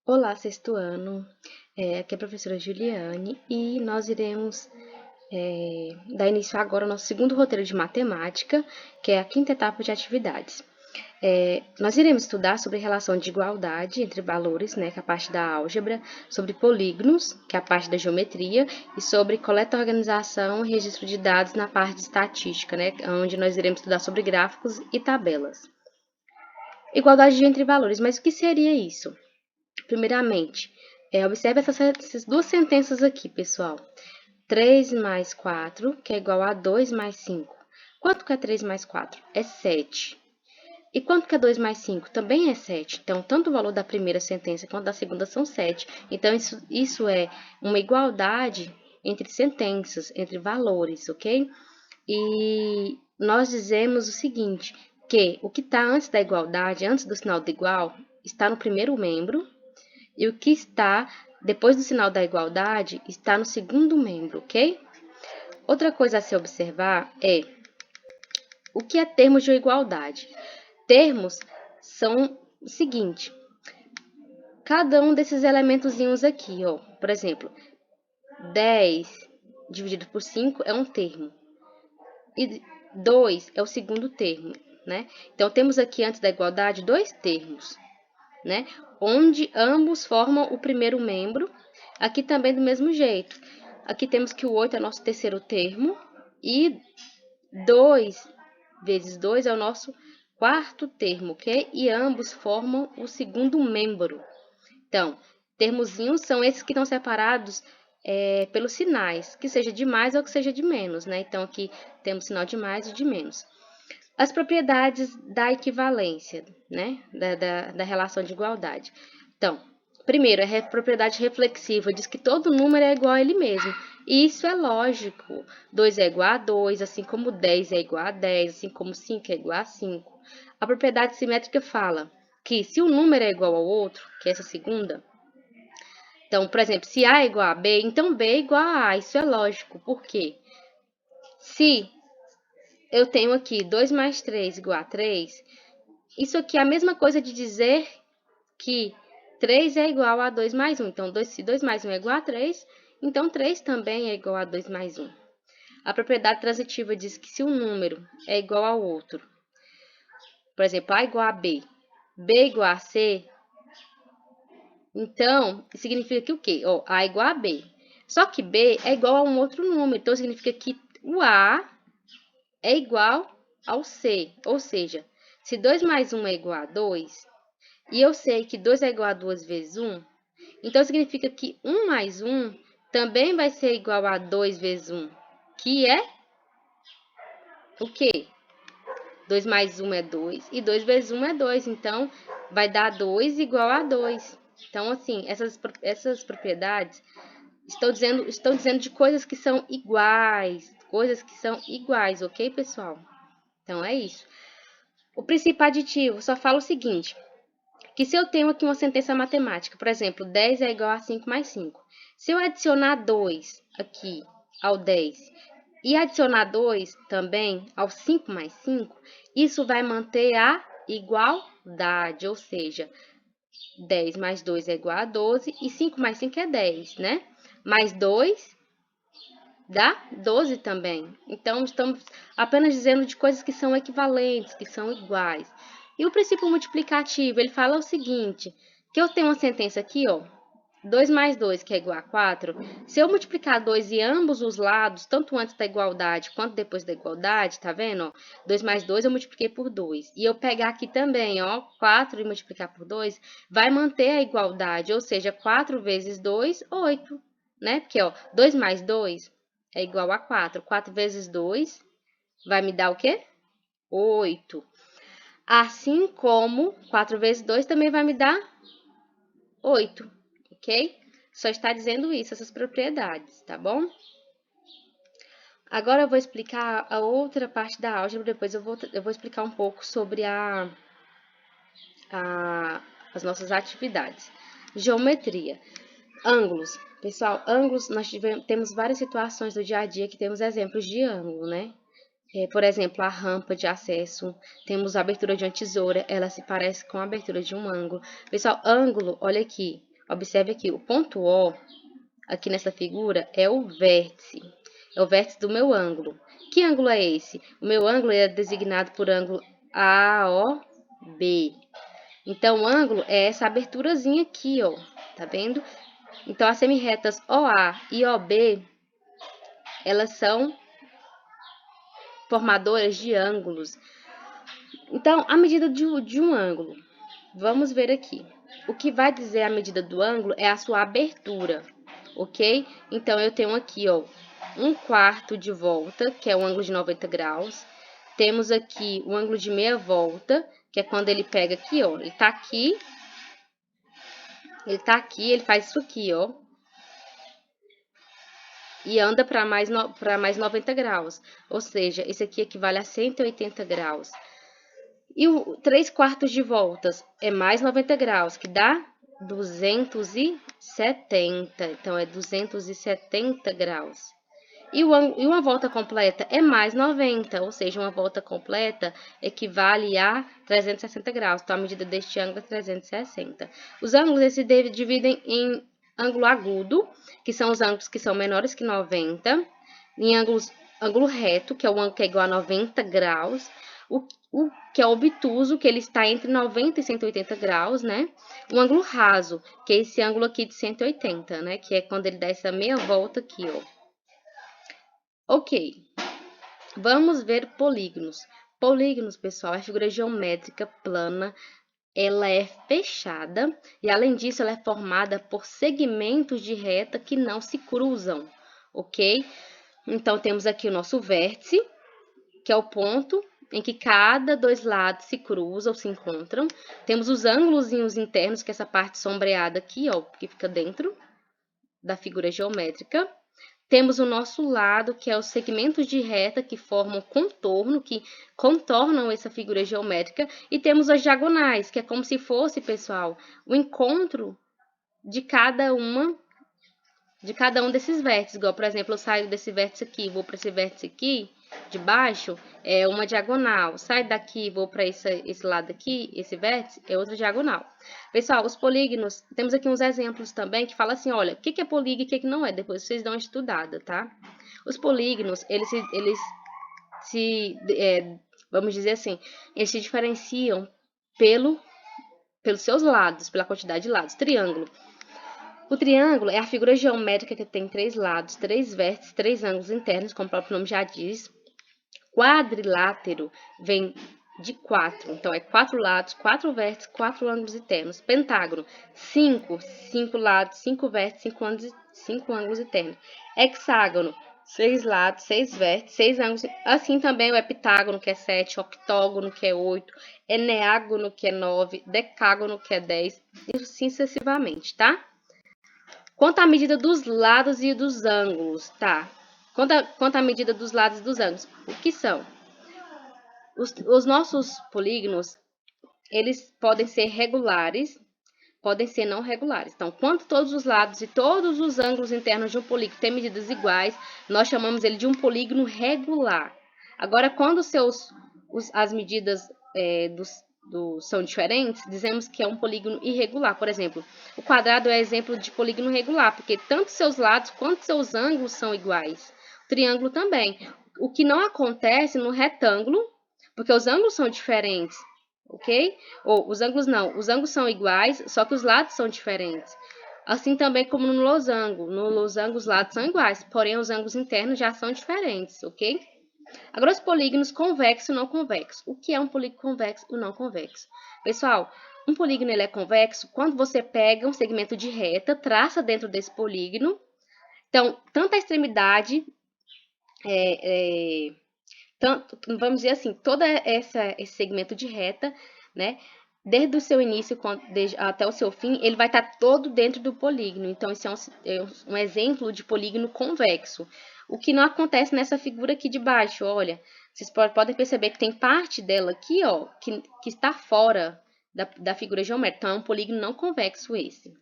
Olá, sexto ano. Aqui é a professora Juliane e nós iremos dar início agora ao nosso segundo roteiro de matemática, que é a quinta etapa de atividades. Nós iremos estudar sobre relação de igualdade entre valores, né, que é a parte da álgebra, sobre polígonos, que é a parte da geometria, e sobre coleta, organização e registro de dados na parte de estatística, né, onde nós iremos estudar sobre gráficos e tabelas. Igualdade entre valores, mas o que seria isso? Primeiramente, observe essas duas sentenças aqui, pessoal. 3 mais 4, que é igual a 2 mais 5. Quanto que é 3 mais 4? É 7. E quanto que é 2 mais 5? Também é 7. Então, tanto o valor da primeira sentença quanto da segunda são 7. Então, isso é uma igualdade entre sentenças, entre valores, ok? E nós dizemos o seguinte, que o que está antes da igualdade, antes do sinal do igual, está no primeiro membro, e o que está depois do sinal da igualdade está no segundo membro, ok? Outra coisa a se observar é o que é termos de igualdade. Termos são o seguinte, cada um desses elementozinhos aqui, ó, por exemplo, 10 dividido por 5 é um termo, e 2 é o segundo termo, né? Então, temos aqui antes da igualdade dois termos, né? Onde ambos formam o primeiro membro. Aqui também do mesmo jeito. Aqui temos que o 8 é o nosso terceiro termo e 2 vezes 2 é o nosso quarto termo, ok? E ambos formam o segundo membro. Então, termozinhos são esses que estão separados pelos sinais, que seja de mais ou que seja de menos, né? Então, aqui temos sinal de mais e de menos. As propriedades da equivalência, né? Da relação de igualdade. Então, primeiro, é a propriedade reflexiva, diz que todo número é igual a ele mesmo. E isso é lógico. 2 é igual a 2, assim como 10 é igual a 10, assim como 5 é igual a 5. A propriedade simétrica fala que se um número é igual ao outro, que é essa segunda, então, por exemplo, se A é igual a B, então B é igual a A. Isso é lógico. Por quê? Se eu tenho aqui 2 mais 3 igual a 3, isso aqui é a mesma coisa de dizer que 3 é igual a 2 mais 1. Então, se 2 mais 1 é igual a 3, então 3 também é igual a 2 mais 1. A propriedade transitiva diz que se um número é igual ao outro, por exemplo, A igual a B, B igual a C, então, significa que o quê? A igual a B. Só que B é igual a um outro número, então significa que o A é igual ao C. Ou seja, se 2 mais 1 é igual a 2, e eu sei que 2 é igual a 2 vezes 1, então significa que 1 mais 1 também vai ser igual a 2 vezes 1, que é o quê? 2 mais 1 é 2 e 2 vezes 1 é 2, então vai dar 2 igual a 2. Então, assim, essas propriedades estão dizendo de coisas que são iguais, ok, pessoal? Então, é isso. O princípio aditivo só fala o seguinte, que se eu tenho aqui uma sentença matemática, por exemplo, 10 é igual a 5 mais 5. Se eu adicionar 2 aqui ao 10 e adicionar 2 também ao 5 mais 5, isso vai manter a igualdade, ou seja, 10 mais 2 é igual a 12 e 5 mais 5 é 10, né? Mais 2 dá 12 também. Então, estamos apenas dizendo de coisas que são equivalentes, que são iguais. E o princípio multiplicativo, ele fala o seguinte, que eu tenho uma sentença aqui, ó, 2 mais 2, que é igual a 4. Se eu multiplicar 2 em ambos os lados, tanto antes da igualdade quanto depois da igualdade, tá vendo? Ó, 2 mais 2 eu multipliquei por 2. E eu pegar aqui também, ó, 4 e multiplicar por 2, vai manter a igualdade, ou seja, 4 vezes 2, 8, né? Porque, ó, 2 mais 2 é igual a 4. 4 vezes 2 vai me dar o quê? 8. Assim como 4 vezes 2 também vai me dar 8, ok? Só está dizendo isso, essas propriedades, tá bom? Agora eu vou explicar a outra parte da álgebra, depois eu vou explicar um pouco sobre as nossas atividades. Geometria. Ângulos. Pessoal, ângulos, nós temos várias situações do dia a dia que temos exemplos de ângulo, né? Por exemplo, a rampa de acesso, temos a abertura de uma tesoura, ela se parece com a abertura de um ângulo. Pessoal, ângulo, olha aqui, Observe aqui, o ponto O, aqui nessa figura, é o vértice. É o vértice do meu ângulo. Que ângulo é esse? O meu ângulo é designado por ângulo AOB. Então, o ângulo é essa aberturazinha aqui, ó. Tá vendo? Então, as semirretas OA e OB, elas são formadoras de ângulos. Então, a medida de um ângulo. Vamos ver aqui. O que vai dizer a medida do ângulo é a sua abertura, ok? Então, eu tenho aqui, ó, 1/4 de volta, que é o ângulo de 90 graus. Temos aqui o ângulo de meia volta, que é quando ele pega aqui, ó. Ele tá aqui, ele faz isso aqui, ó. E anda para mais 90 graus. Ou seja, esse aqui equivale a 180 graus. E o 3/4 de voltas é mais 90 graus, que dá 270. Então, é 270 graus. E uma volta completa é mais 90, ou seja, uma volta completa equivale a 360 graus. Então, a medida deste ângulo é 360. Os ângulos se dividem em ângulo agudo, que são os ângulos que são menores que 90, em ângulo reto, que é o ângulo que é igual a 90 graus, o que é obtuso, que ele está entre 90 e 180 graus, né? O ângulo raso, que é esse ângulo aqui de 180, né? Que é quando ele dá essa meia volta aqui, ó. Ok, vamos ver polígonos. Polígonos, pessoal, é figura geométrica plana, ela é fechada e, além disso, ela é formada por segmentos de reta que não se cruzam, ok? Então, temos aqui o nosso vértice, que é o ponto em que cada dois lados se cruzam ou se encontram. Temos os ângulos internos, que é essa parte sombreada aqui, ó, que fica dentro da figura geométrica. Temos o nosso lado, que é os segmentos de reta que formam contorno, que contornam essa figura geométrica. E temos as diagonais, que é como se fosse, pessoal, o encontro de cada um desses vértices. Igual, por exemplo, eu saio desse vértice aqui, vou para esse vértice aqui, de baixo, é uma diagonal. Saio daqui, vou para esse lado aqui, esse vértice, é outra diagonal. Pessoal, os polígonos, temos aqui uns exemplos também que falam assim, olha, o que é polígono e o que não é? Depois vocês dão uma estudada, tá? Os polígonos, vamos dizer assim, eles se diferenciam pelos seus lados, pela quantidade de lados. Triângulo. O triângulo é a figura geométrica que tem 3 lados, 3 vértices, 3 ângulos internos, como o próprio nome já diz. Quadrilátero vem de 4, então é 4 lados, 4 vértices, 4 ângulos internos. Pentágono, 5 lados, 5 vértices, 5 ângulos internos. Hexágono, 6 lados, 6 vértices, 6 ângulos. Assim também o heptágono, que é 7, octógono, que é 8, eneágono, que é 9, decágono, que é 10, e assim sucessivamente, tá? Quanto à medida dos lados e dos ângulos, tá? Quanto à medida dos lados e dos ângulos, o que são? Os nossos polígonos, eles podem ser regulares, podem ser não regulares. Então, quando todos os lados e todos os ângulos internos de um polígono têm medidas iguais, nós chamamos ele de um polígono regular. Agora, quando as medidas são diferentes, dizemos que é um polígono irregular. Por exemplo, o quadrado é exemplo de polígono regular, porque tanto seus lados quanto seus ângulos são iguais. O triângulo também. O que não acontece no retângulo, porque os ângulos são diferentes, ok? Ou os ângulos são iguais, só que os lados são diferentes. Assim também como no losango. No losango os lados são iguais, porém os ângulos internos já são diferentes, ok? Agora, os polígonos convexo e não convexo. O que é um polígono convexo e não convexo? Pessoal, um polígono ele é convexo quando você pega um segmento de reta, traça dentro desse polígono. Então, tanto a extremidade, vamos dizer assim, todo esse segmento de reta, né? Desde o seu início até o seu fim, ele vai estar todo dentro do polígono. Então, esse é um exemplo de polígono convexo. O que não acontece nessa figura aqui de baixo, olha. Vocês podem perceber que tem parte dela aqui, ó, que está fora da figura geométrica. Então, é um polígono não convexo esse.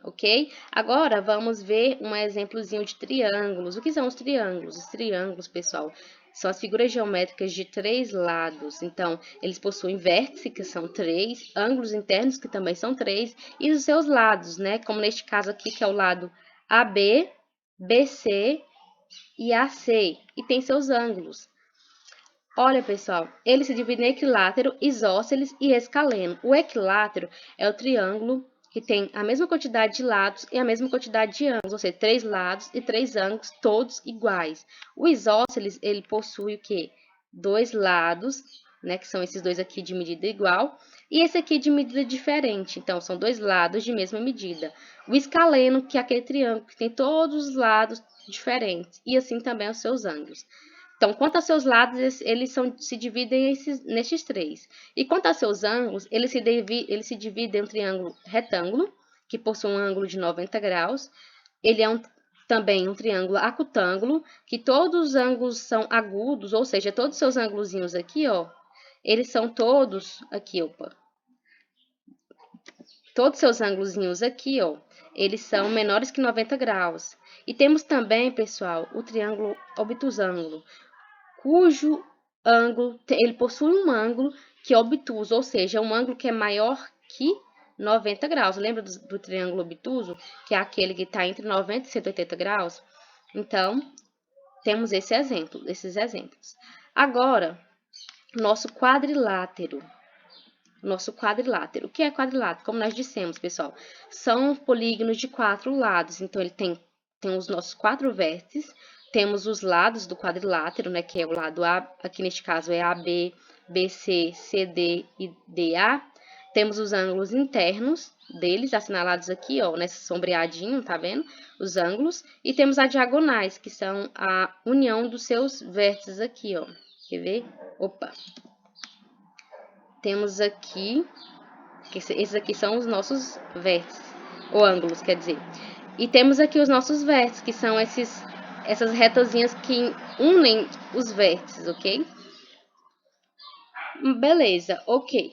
Ok? Agora, vamos ver um exemplozinho de triângulos. O que são os triângulos? Os triângulos, pessoal, são as figuras geométricas de 3 lados. Então, eles possuem vértices, que são 3, ângulos internos, que também são 3, e os seus lados, né? Como neste caso aqui, que é o lado AB, BC e AC, e tem seus ângulos. Olha, pessoal, ele se divide em equilátero, isósceles e escaleno. O equilátero é o triângulo que tem a mesma quantidade de lados e a mesma quantidade de ângulos, ou seja, 3 lados e 3 ângulos, todos iguais. O isósceles, ele possui o quê? 2 lados, né, que são esses dois aqui de medida igual, e esse aqui de medida diferente. Então, são 2 lados de mesma medida. O escaleno, que é aquele triângulo que tem todos os lados diferentes, e assim também os seus ângulos. Então, quanto aos seus lados, eles se dividem nestes 3. E quanto aos seus ângulos, ele se divide em um triângulo retângulo, que possui um ângulo de 90 graus. Ele é também um triângulo acutângulo, que todos os ângulos são agudos, ou seja, todos os seus ângulozinhos aqui, ó, eles são todos aqui, todos os seus ângulozinhos aqui, ó, eles são menores que 90 graus. E temos também, pessoal, o triângulo obtusângulo, cujo ângulo, ele possui um ângulo que é obtuso, ou seja, um ângulo que é maior que 90 graus. Lembra do triângulo obtuso, que é aquele que está entre 90 e 180 graus? Então, temos esses exemplos. Agora, nosso quadrilátero. O que é quadrilátero? Como nós dissemos, pessoal, são polígonos de 4 lados. Então, ele tem os nossos 4 vértices. Temos os lados do quadrilátero, né, que é o lado A, aqui neste caso é AB, BC, CD e DA. Temos os ângulos internos deles, assinalados aqui, ó, nesse sombreadinho, tá vendo? Os ângulos. E temos as diagonais, que são a união dos seus vértices aqui, ó. Quer ver? Opa! Temos aqui, esses aqui são os nossos vértices, ou ângulos, quer dizer. E temos aqui os nossos vértices, que são essas retazinhas que unem os vértices, ok? Beleza, ok.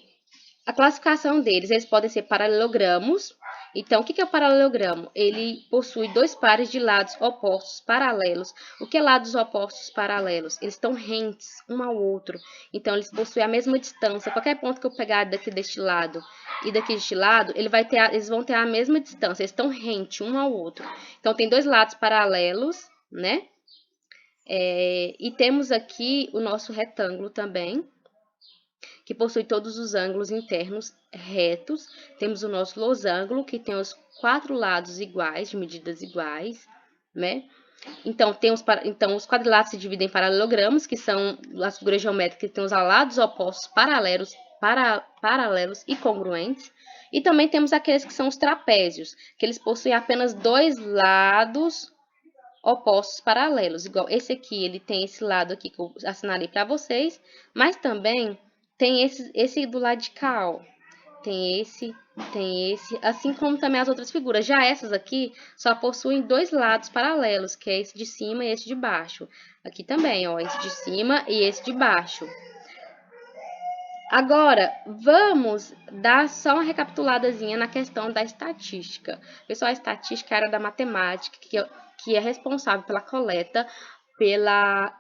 A classificação deles, eles podem ser paralelogramos. Então, o que é o paralelogramo? Ele possui 2 pares de lados opostos paralelos. O que é lados opostos paralelos? Eles estão rentes um ao outro. Então, eles possuem a mesma distância. Qualquer ponto que eu pegar daqui deste lado e daqui deste lado, eles vão ter a mesma distância. Eles estão rentes um ao outro. Então, tem 2 lados paralelos, né? E temos aqui o nosso retângulo também, que possui todos os ângulos internos retos. Temos o nosso losango, que tem os 4 lados iguais, de medidas iguais, né? Então, os quadriláteros se dividem em paralelogramas, que são as figuras geométricas que têm os lados opostos paralelos e congruentes. E também temos aqueles que são os trapézios, que eles possuem apenas 2 lados opostos paralelos. Igual esse aqui, ele tem esse lado aqui que eu assinalei para vocês, mas também tem esse do lado de cá, ó. Tem esse, assim como também as outras figuras. Já essas aqui só possuem 2 lados paralelos, que é esse de cima e esse de baixo. Aqui também, ó, esse de cima e esse de baixo. Agora, vamos dar só uma recapituladazinha na questão da estatística. Pessoal, a estatística era da matemática, que é responsável pela coleta, pela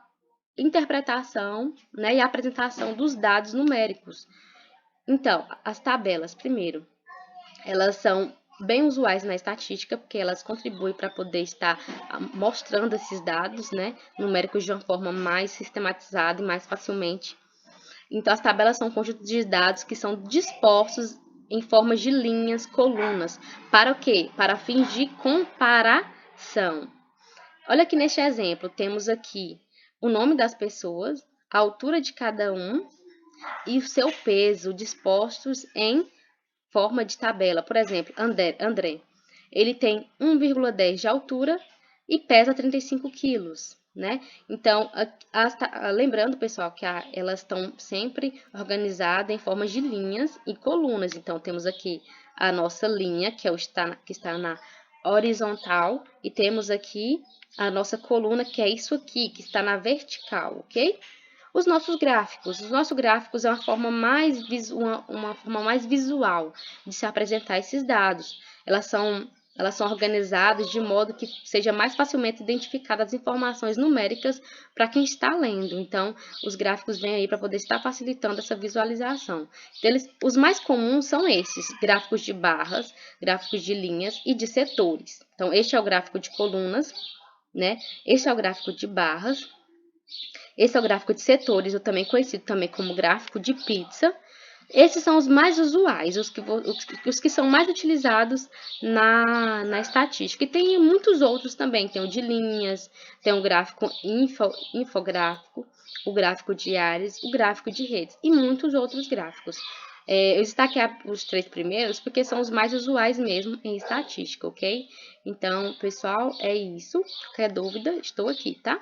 interpretação, né, e apresentação dos dados numéricos. Então, as tabelas, primeiro, elas são bem usuais na estatística, porque elas contribuem para poder estar mostrando esses dados, né, numéricos de uma forma mais sistematizada e mais facilmente. Então, as tabelas são um conjunto de dados que são dispostos em formas de linhas, colunas. Para o quê? Para fins de comparação. Olha aqui neste exemplo, temos aqui o nome das pessoas, a altura de cada um e o seu peso dispostos em forma de tabela. Por exemplo, André, ele tem 1,10 de altura e pesa 35 quilos, né? Então, lembrando, pessoal, que elas estão sempre organizadas em formas de linhas e colunas. Então, temos aqui a nossa linha, que está na horizontal, e temos aqui a nossa coluna, que é isso aqui, que está na vertical, ok? Os nossos gráficos é uma forma mais visual de se apresentar esses dados. Elas são Elas são organizadas de modo que seja mais facilmente identificadas as informações numéricas para quem está lendo. Então, os gráficos vêm aí para poder estar facilitando essa visualização. Os mais comuns são esses: gráficos de barras, gráficos de linhas e de setores. Então, este é o gráfico de colunas, né? Este é o gráfico de barras. Esse é o gráfico de setores, ou também conhecido também como gráfico de pizza. Esses são os mais usuais, os que são mais utilizados na estatística. E tem muitos outros também, tem o de linhas, tem o gráfico infográfico, o gráfico de áreas, o gráfico de redes e muitos outros gráficos. Eu destaquei os 3 primeiros porque são os mais usuais mesmo em estatística, ok? Então, pessoal, é isso. Qualquer dúvida, estou aqui, tá?